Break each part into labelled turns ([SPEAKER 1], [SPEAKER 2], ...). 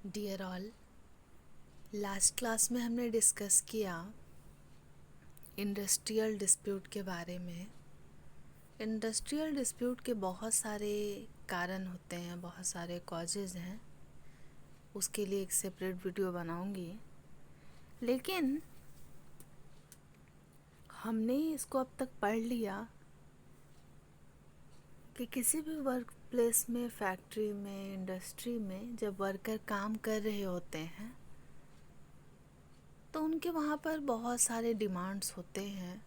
[SPEAKER 1] Dear all, last class में हमने discuss किया इंडस्ट्रियल डिस्प्यूट के बारे में। इंडस्ट्रियल डिस्प्यूट के बहुत सारे कारण होते हैं, बहुत सारे कॉजेज़ हैं। उसके लिए एक सेपरेट वीडियो बनाऊंगी, लेकिन हमने इसको अब तक पढ़ लिया कि किसी भी वर्क प्लेस में, फैक्ट्री में, इंडस्ट्री में जब वर्कर काम कर रहे होते हैं तो उनके वहाँ पर बहुत सारे डिमांड्स होते हैं।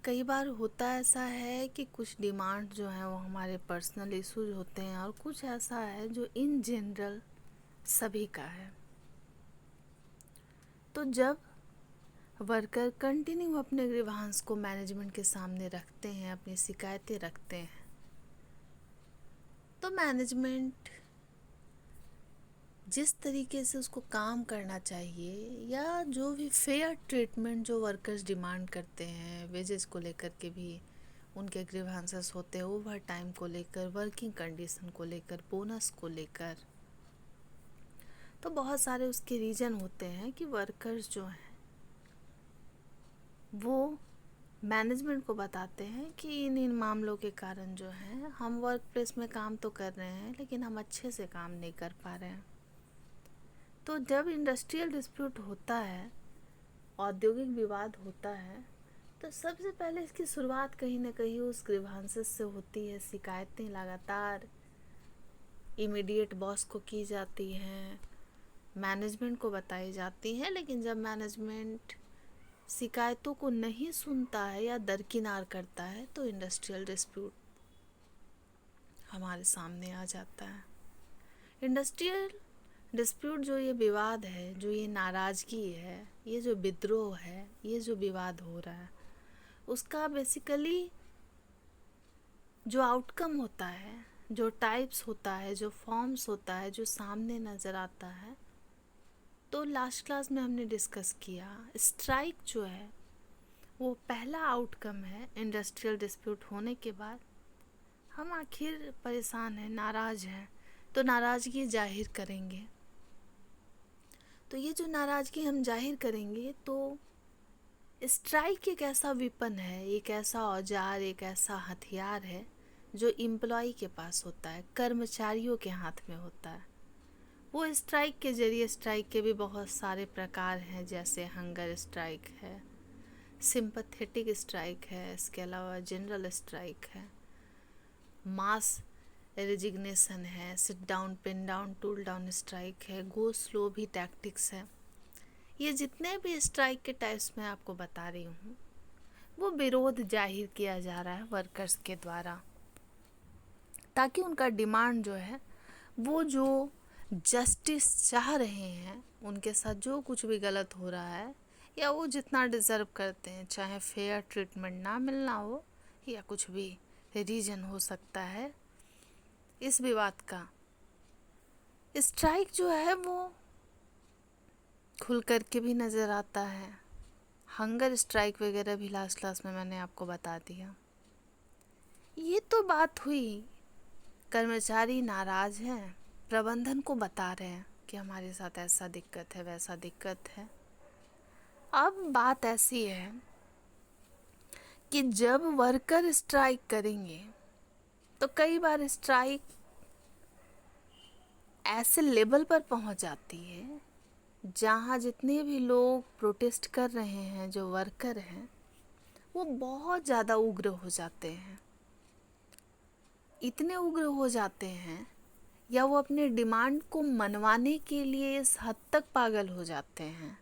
[SPEAKER 1] कई बार होता ऐसा है कि कुछ डिमांड जो है वो हमारे पर्सनल इश्यूज होते हैं और कुछ ऐसा है जो इन जनरल सभी का है। तो जब वर्कर कंटिन्यू अपने ग्रीवांस को मैनेजमेंट के सामने रखते हैं, अपनी शिकायतें रखते हैं, तो मैनेजमेंट जिस तरीके से उसको काम करना चाहिए या जो भी फेयर ट्रीटमेंट जो वर्कर्स डिमांड करते हैं, वेजेस को लेकर के भी उनके ग्रीवांसेस होते हैं, ओवर टाइम को लेकर, वर्किंग कंडीशन को लेकर, बोनस को लेकर, तो बहुत सारे उसके रीज़न होते हैं कि वर्कर्स जो हैं वो मैनेजमेंट को बताते हैं कि इन मामलों के कारण जो है हम वर्क प्लेस में काम तो कर रहे हैं लेकिन हम अच्छे से काम नहीं कर पा रहे हैं। तो जब इंडस्ट्रियल डिस्प्यूट होता है, औद्योगिक विवाद होता है, तो सबसे पहले इसकी शुरुआत कहीं ना कहीं उस ग्रीवांसेस से होती है। शिकायतें लगातार इमीडिएट बॉस को की जाती हैं, मैनेजमेंट को बताई जाती हैं, लेकिन जब मैनेजमेंट शिकायतों को नहीं सुनता है या दरकिनार करता है तो इंडस्ट्रियल डिस्प्यूट हमारे सामने आ जाता है। इंडस्ट्रियल डिस्प्यूट जो ये विवाद है, जो ये नाराज़गी है, ये जो विद्रोह है, ये जो विवाद हो रहा है, उसका बेसिकली जो आउटकम होता है, जो टाइप्स होता है, जो फॉर्म्स होता है, जो सामने नज़र आता है, तो लास्ट क्लास में हमने डिस्कस किया स्ट्राइक जो है वो पहला आउटकम है। इंडस्ट्रियल डिस्प्यूट होने के बाद हम आखिर परेशान हैं, नाराज़ हैं, तो नाराज़गी जाहिर करेंगे। तो ये जो नाराज़गी हम जाहिर करेंगे, तो स्ट्राइक एक ऐसा विपन है, एक ऐसा औजार, एक ऐसा हथियार है जो एम्प्लॉय के पास होता है, कर्मचारियों के हाथ में होता है। वो स्ट्राइक के जरिए, स्ट्राइक के भी बहुत सारे प्रकार हैं, जैसे हंगर स्ट्राइक है, सिंपैथेटिक स्ट्राइक है, इसके अलावा जनरल स्ट्राइक है, मास रेजिग्नेशन है, sit down, pin down, tool down strike है, गो स्लो भी टैक्टिक्स है। ये जितने भी स्ट्राइक के टाइप्स मैं आपको बता रही हूँ, वो विरोध जाहिर किया जा रहा है वर्कर्स के द्वारा, ताकि उनका डिमांड जो है, वो जो जस्टिस चाह रहे हैं, उनके साथ जो कुछ भी गलत हो रहा है या वो जितना डिज़र्व करते हैं, चाहे फेयर ट्रीटमेंट ना मिलना हो या कुछ भी रीज़न हो सकता है इस विवाद का, स्ट्राइक जो है वो खुल कर के भी नज़र आता है। हंगर स्ट्राइक वगैरह भी लास्ट क्लास में मैंने आपको बता दिया। ये तो बात हुई कर्मचारी नाराज़ हैं, प्रबंधन को बता रहे हैं कि हमारे साथ ऐसा दिक्कत है, वैसा दिक्कत है। अब बात ऐसी है कि जब वर्कर स्ट्राइक करेंगे तो कई बार स्ट्राइक ऐसे लेवल पर पहुंच जाती है जहां जितने भी लोग प्रोटेस्ट कर रहे हैं, जो वर्कर हैं, वो बहुत ज़्यादा उग्र हो जाते हैं। इतने उग्र हो जाते हैं या वो अपने डिमांड को मनवाने के लिए इस हद तक पागल हो जाते हैं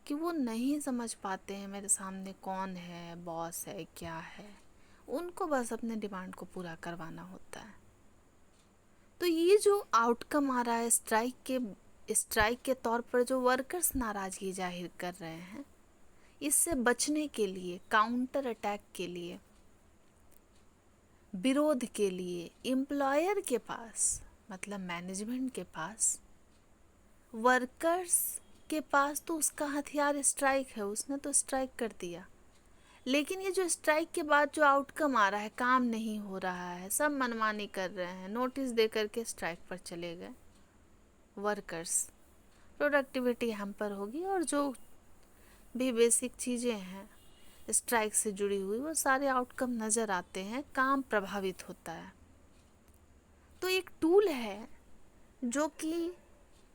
[SPEAKER 1] कि वो नहीं समझ पाते हैं मेरे सामने कौन है, बॉस है, क्या है। उनको बस अपने डिमांड को पूरा करवाना होता है। तो ये जो आउटकम आ रहा है स्ट्राइक के तौर पर, जो वर्कर्स नाराज़गी जाहिर कर रहे हैं, इससे बचने के लिए, काउंटर अटैक के लिए, विरोध के लिए एम्प्लॉयर के पास, मतलब मैनेजमेंट के पास, वर्कर्स के पास तो उसका हथियार स्ट्राइक है, उसने तो स्ट्राइक कर दिया, लेकिन ये जो स्ट्राइक के बाद जो आउटकम आ रहा है, काम नहीं हो रहा है, सब मनमानी कर रहे हैं, नोटिस दे करके स्ट्राइक पर चले गए, वर्कर्स, प्रोडक्टिविटी हैम्पर होगी और जो भी बेसिक चीज़ें हैं स्ट्राइक से जुड़ी हुई वो सारे आउटकम नज़र आते हैं, काम प्रभावित होता है। तो एक टूल है जो कि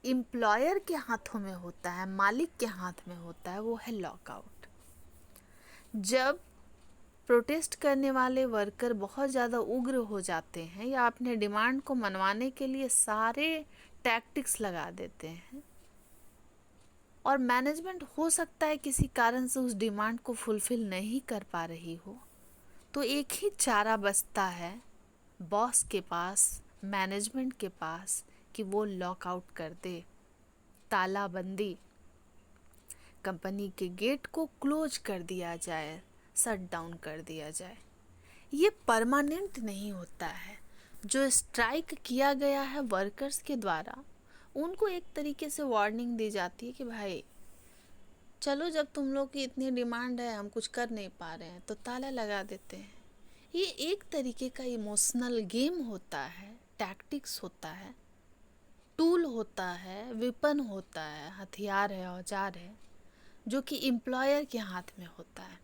[SPEAKER 1] एम्प्लॉयर के हाथों में होता है, मालिक के हाथ में होता है, वो है लॉकआउट। जब प्रोटेस्ट करने वाले वर्कर बहुत ज़्यादा उग्र हो जाते हैं या अपने डिमांड को मनवाने के लिए सारे टैक्टिक्स लगा देते हैं और मैनेजमेंट हो सकता है किसी कारण से उस डिमांड को फुलफिल नहीं कर पा रही हो, तो एक ही चारा बचता है बॉस के पास, मैनेजमेंट के पास, कि वो लॉकआउट कर दे, तालाबंदी, कंपनी के गेट को क्लोज कर दिया जाए, शट डाउन कर दिया जाए। ये परमानेंट नहीं होता है। जो स्ट्राइक किया गया है वर्कर्स के द्वारा, उनको एक तरीके से वार्निंग दी जाती है कि भाई चलो, जब तुम लोग की इतनी डिमांड है, हम कुछ कर नहीं पा रहे हैं, तो ताला लगा देते हैं। ये एक तरीके का इमोशनल गेम होता है, टैक्टिक्स होता है, टूल होता है, वेपन होता है, हथियार है, औजार है, जो कि एम्प्लॉयर के हाथ में होता है।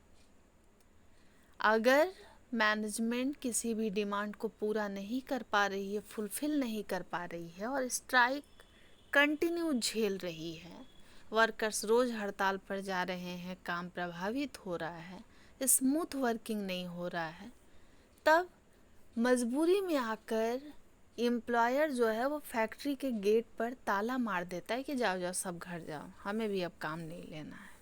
[SPEAKER 1] अगर मैनेजमेंट किसी भी डिमांड को पूरा नहीं कर पा रही है, फुलफिल नहीं कर पा रही है और स्ट्राइक कंटिन्यू झेल रही है, वर्कर्स रोज़ हड़ताल पर जा रहे हैं, काम प्रभावित हो रहा है, स्मूथ वर्किंग नहीं हो रहा है, तब मजबूरी में आकर एम्प्लॉयर जो है वो फैक्ट्री के गेट पर ताला मार देता है कि जाओ जाओ सब घर जाओ, हमें भी अब काम नहीं लेना है।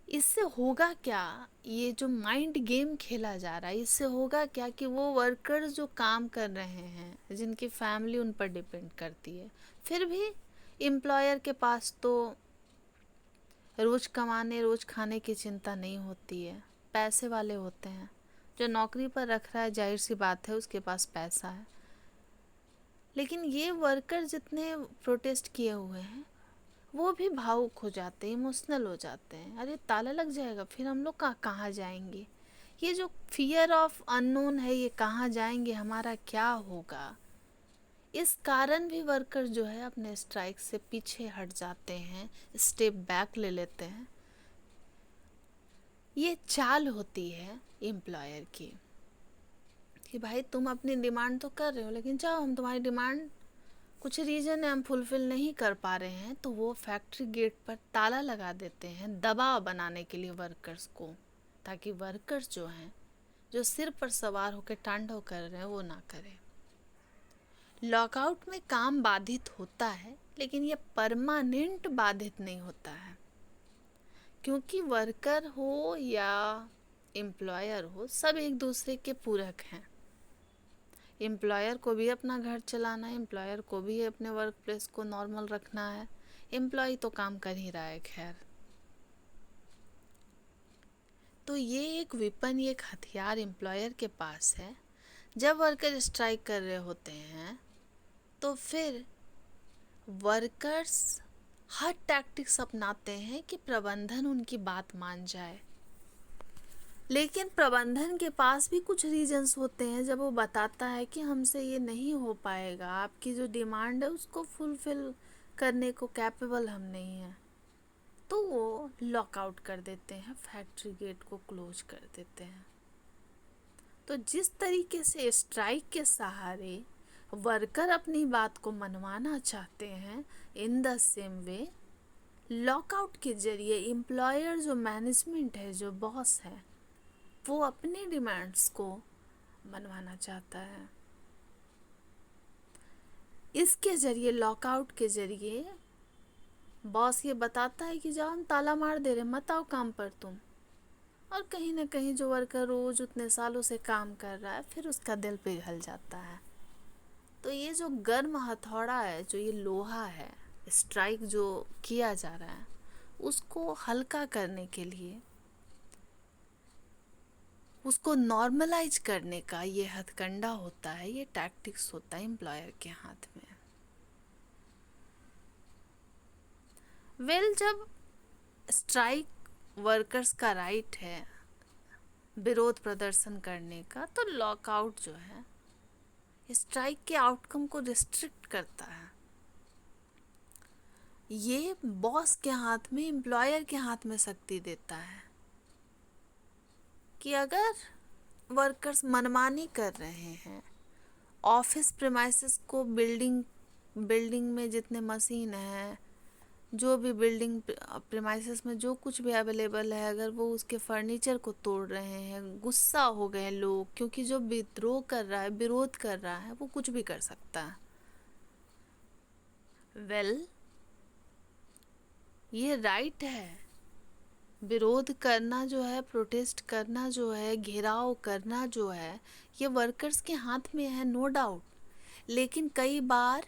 [SPEAKER 1] इससे होगा क्या? ये जो माइंड गेम खेला जा रहा है, इससे होगा क्या कि वो वर्कर्स जो काम कर रहे हैं, जिनकी फैमिली उन पर डिपेंड करती है, फिर भी एम्प्लॉयर के पास तो रोज़ कमाने रोज़ खाने की चिंता नहीं होती है, पैसे वाले होते हैं। जो नौकरी पर रख रहा है, जाहिर सी बात है उसके पास पैसा है। लेकिन ये वर्कर जितने प्रोटेस्ट किए हुए हैं वो भी भावुक हो जाते हैं, इमोशनल हो जाते हैं। अरे ताला लग जाएगा, फिर हम लोग कहाँ जाएंगे? ये जो फियर ऑफ अननोन है, ये कहाँ जाएंगे, हमारा क्या होगा, इस कारण भी वर्कर जो है अपने स्ट्राइक से पीछे हट जाते हैं, स्टेप बैक ले लेते हैं। ये चाल होती है एम्प्लॉयर की कि भाई तुम अपनी डिमांड तो कर रहे हो, लेकिन जाओ, हम तुम्हारी डिमांड कुछ रीज़न है हम फुलफ़िल नहीं कर पा रहे हैं, तो वो फैक्ट्री गेट पर ताला लगा देते हैं दबाव बनाने के लिए वर्कर्स को, ताकि वर्कर्स जो हैं, जो सिर पर सवार होकर तांडव कर रहे हैं, वो ना करें। लॉकआउट में काम बाधित होता है, लेकिन ये परमानेंट बाधित नहीं होता है, क्योंकि वर्कर हो या एम्प्लॉयर हो, सब एक दूसरे के पूरक हैं। एम्प्लॉयर को भी अपना घर चलाना है, एम्प्लॉयर को भी अपने वर्क प्लेस को नॉर्मल रखना है, एम्प्लॉय तो काम कर ही रहा है। खैर, तो ये एक वेपन, ये एक हथियार एम्प्लॉयर के पास है। जब वर्कर स्ट्राइक कर रहे होते हैं तो फिर वर्कर्स हर टैक्टिक्स अपनाते हैं कि प्रबंधन उनकी बात मान जाए, लेकिन प्रबंधन के पास भी कुछ रीजंस होते हैं। जब वो बताता है कि हमसे ये नहीं हो पाएगा, आपकी जो डिमांड है उसको फुलफिल करने को कैपेबल हम नहीं हैं, तो वो लॉकआउट कर देते हैं, फैक्ट्री गेट को क्लोज कर देते हैं। तो जिस तरीके से स्ट्राइक के सहारे वर्कर अपनी बात को मनवाना चाहते हैं, in the same way lockout के जरिए एम्प्लॉयर, जो मैनेजमेंट है, जो बॉस है, वो अपने डिमांड्स को मनवाना चाहता है। इसके जरिए, लॉकआउट के जरिए बॉस ये बताता है कि जाओ, हम ताला मार दे रहे, मत आओ काम पर तुम। और कहीं ना कहीं जो वर्कर रोज उतने सालों से काम कर रहा है, फिर उसका दिल पिघल जाता है। तो ये जो गर्म हथौड़ा है, जो ये लोहा है, स्ट्राइक जो किया जा रहा है, उसको हल्का करने के लिए, उसको नॉर्मलाइज करने का ये हथकंडा होता है, ये टैक्टिक्स होता है एम्प्लॉयर के हाथ में। जब स्ट्राइक वर्कर्स का राइट है विरोध प्रदर्शन करने का, तो लॉकआउट जो है स्ट्राइक के आउटकम को रिस्ट्रिक्ट करता है। ये बॉस के हाथ में, एम्प्लॉयर के हाथ में शक्ति देता है कि अगर वर्कर्स मनमानी कर रहे हैं, ऑफिस प्रेमाइसेस को, बिल्डिंग में जितने मशीन हैं, जो भी बिल्डिंग प्रेमाइसेस में जो कुछ भी अवेलेबल है, अगर वो उसके फर्नीचर को तोड़ रहे हैं, गुस्सा हो गए लोग, क्योंकि जो विद्रोह कर रहा है, विरोध कर रहा है, वो कुछ भी कर सकता है। ये राइट है। विरोध करना जो है, प्रोटेस्ट करना जो है, घेराव करना जो है, ये वर्कर्स के हाथ में है, नो डाउट। लेकिन कई बार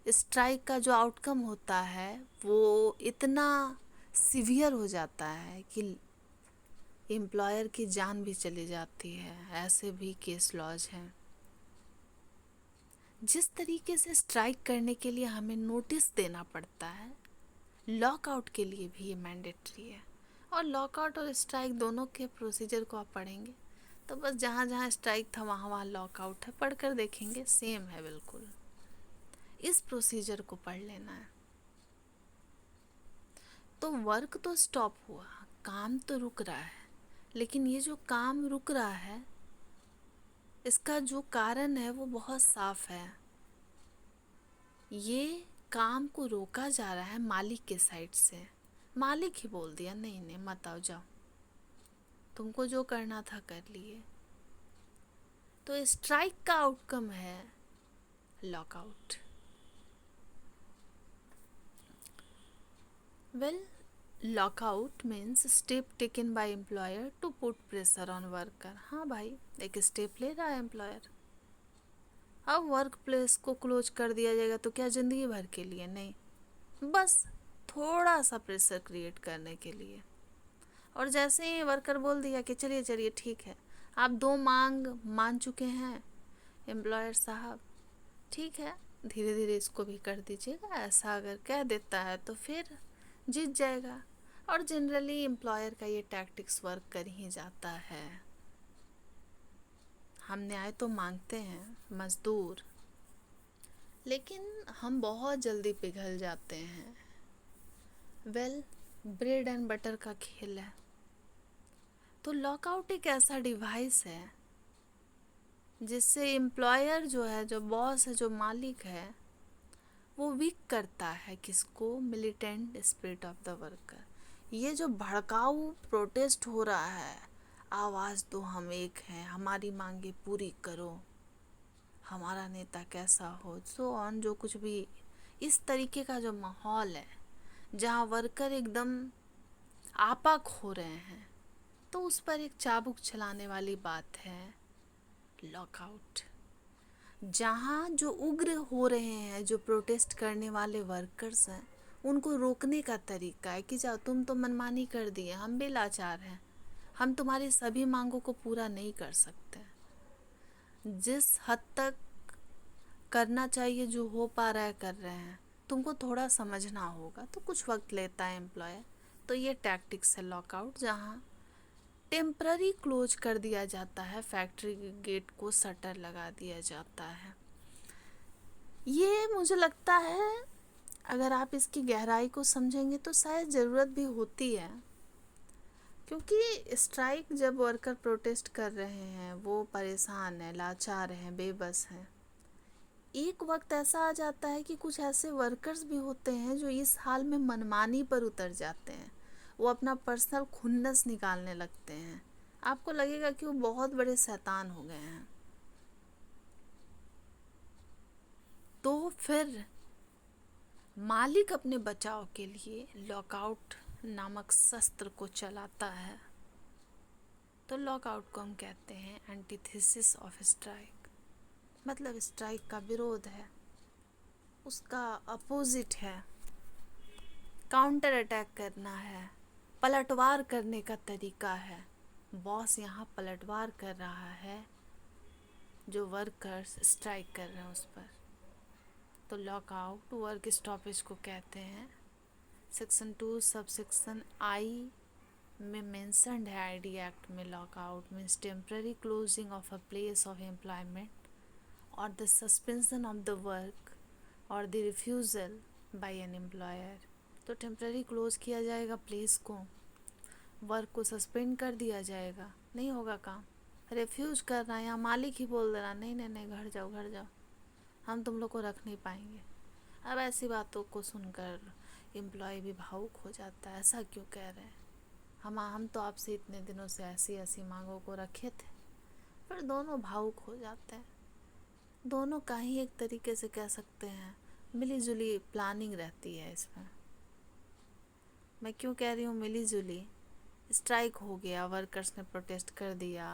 [SPEAKER 1] स्ट्राइक का जो आउटकम होता है वो इतना सीवियर हो जाता है कि एम्प्लॉयर की जान भी चली जाती है। ऐसे भी केस लॉज हैं। जिस तरीके से स्ट्राइक करने के लिए हमें नोटिस देना पड़ता है, लॉकआउट के लिए भी ये मैंडेटरी है। और लॉकआउट और स्ट्राइक दोनों के प्रोसीजर को आप पढ़ेंगे तो बस जहाँ जहाँ स्ट्राइक था वहाँ वहाँ लॉकआउट है, पढ़कर देखेंगे सेम है बिल्कुल। इस प्रोसीजर को पढ़ लेना है। तो वर्क तो स्टॉप हुआ, काम तो रुक रहा है, लेकिन ये जो काम रुक रहा है इसका जो कारण है वो बहुत साफ है। ये काम को रोका जा रहा है मालिक के साइड से। मालिक ही बोल दिया नहीं नहीं मत आओ, जाओ, तुमको जो करना था कर लिए। तो स्ट्राइक का आउटकम है lockout. Lockout means step taken by employer to put pressure on worker. हाँ भाई, एक स्टेप ले रहा है एम्प्लॉयर। अब वर्क प्लेस को क्लोज कर दिया जाएगा तो क्या ज़िंदगी भर के लिए? नहीं, बस थोड़ा सा प्रेशर क्रिएट करने के लिए। और जैसे ही वर्कर बोल दिया कि चलिए चलिए ठीक है, आप 2 मांग मान चुके हैं एम्प्लॉयर साहब, ठीक है धीरे धीरे इसको भी कर दीजिएगा, ऐसा अगर कह देता है तो फिर जीत जाएगा। और जनरली एम्प्लॉयर का ये टैक्टिक्स वर्क कर ही जाता है। हम न्याय तो मांगते हैं मजदूर, लेकिन हम बहुत जल्दी पिघल जाते हैं। ब्रेड एंड बटर का खेल है। तो लॉकआउट एक ऐसा डिवाइस है जिससे एम्प्लॉयर जो है, जो बॉस है, जो मालिक है, वो वीक करता है किसको? Militant spirit of the worker. ये जो भड़काऊ प्रोटेस्ट हो रहा है, आवाज़ दो, हम एक हैं, हमारी मांगे पूरी करो, हमारा नेता कैसा हो, सो ऑन, जो कुछ भी, इस तरीके का जो माहौल है जहाँ वर्कर एकदम आपा खो रहे हैं, तो उस पर एक चाबुक चलाने वाली बात है लॉकआउट। जहाँ जो उग्र हो रहे हैं, जो प्रोटेस्ट करने वाले वर्कर्स हैं, उनको रोकने का तरीका है कि जाओ, तुम तो मनमानी कर दिए, हम भी लाचार हैं, हम तुम्हारी सभी मांगों को पूरा नहीं कर सकते। जिस हद तक करना चाहिए, जो हो पा रहा है कर रहे हैं, तुमको थोड़ा समझना होगा। तो कुछ वक्त लेता है एम्प्लॉयर। तो ये टैक्टिक्स है लॉकआउट, जहाँ टेम्पररी क्लोज कर दिया जाता है, फैक्ट्री गेट को शटर लगा दिया जाता है। ये मुझे लगता है अगर आप इसकी गहराई को समझेंगे तो शायद ज़रूरत भी होती है, क्योंकि स्ट्राइक जब वर्कर प्रोटेस्ट कर रहे हैं, वो परेशान हैं, लाचार हैं, बेबस हैं। एक वक्त ऐसा आ जाता है कि कुछ ऐसे वर्कर्स भी होते हैं जो इस हाल में मनमानी पर उतर जाते हैं। वो अपना पर्सनल खुन्नस निकालने लगते हैं। आपको लगेगा कि वो बहुत बड़े शैतान हो गए हैं। तो फिर मालिक अपने बचाव के लिए लॉकआउट नामक शस्त्र को चलाता है। तो लॉकआउट को हम कहते हैं एंटीथेसिस ऑफ स्ट्राइक। मतलब स्ट्राइक का विरोध है, उसका अपोजिट है, काउंटर अटैक करना है, पलटवार करने का तरीका है। बॉस यहाँ पलटवार कर रहा है जो वर्कर्स स्ट्राइक कर रहे हैं उस पर। तो लॉकआउट वर्क स्टॉपेज को कहते हैं। सेक्शन 2 सबसेक्शन आई में मेंशन्ड है आईडी एक्ट में, lockout means temporary closing of a place of employment or the suspension of the work or the refusal by an employer। तो टेम्पररी क्लोज किया जाएगा place को, वर्क को सस्पेंड कर दिया जाएगा, नहीं होगा काम। रिफ्यूज करना या मालिक ही बोल देना नहीं नहीं नहीं घर जाओ घर जाओ, हम तुम लोग को रख नहीं पाएंगे। अब ऐसी बातों को सुनकर एम्प्लॉय भी भावुक हो जाता है, ऐसा क्यों कह रहे हैं, हम तो आपसे इतने दिनों से ऐसी ऐसी मांगों को रखे थे। फिर दोनों भावुक हो जाते हैं। दोनों का ही एक तरीके से कह सकते हैं मिली जुली प्लानिंग रहती है इसमें। मैं क्यों कह रही हूँ मिली जुली, स्ट्राइक हो गया, वर्कर्स ने प्रोटेस्ट कर दिया,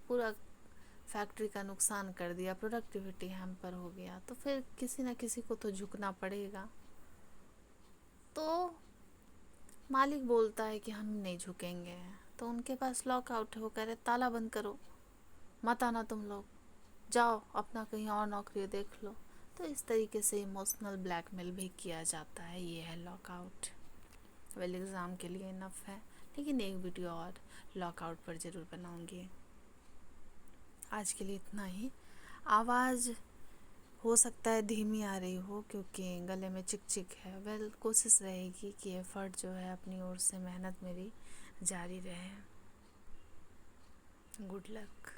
[SPEAKER 1] पूरा फैक्ट्री का नुकसान कर दिया, प्रोडक्टिविटी हैम्पर हो गया, तो फिर किसी ना किसी को तो झुकना पड़ेगा। तो मालिक बोलता है कि हम नहीं झुकेंगे, तो उनके पास लॉकआउट है, वो कह रहे ताला बंद करो, मत आना तुम लोग, जाओ अपना कहीं और नौकरी देख लो। तो इस तरीके से इमोशनल ब्लैकमेल भी किया जाता है, ये है लॉकआउट। वेल एग्ज़ाम के लिए इनफ है, लेकिन एक वीडियो और लॉकआउट पर ज़रूर बनाऊंगी। आज के लिए इतना ही। आवाज़ हो सकता है धीमी आ रही हो क्योंकि गले में चिक चिक है। वेल कोशिश रहेगी कि एफर्ट जो है अपनी ओर से, मेहनत मेरी जारी रहे। Good luck.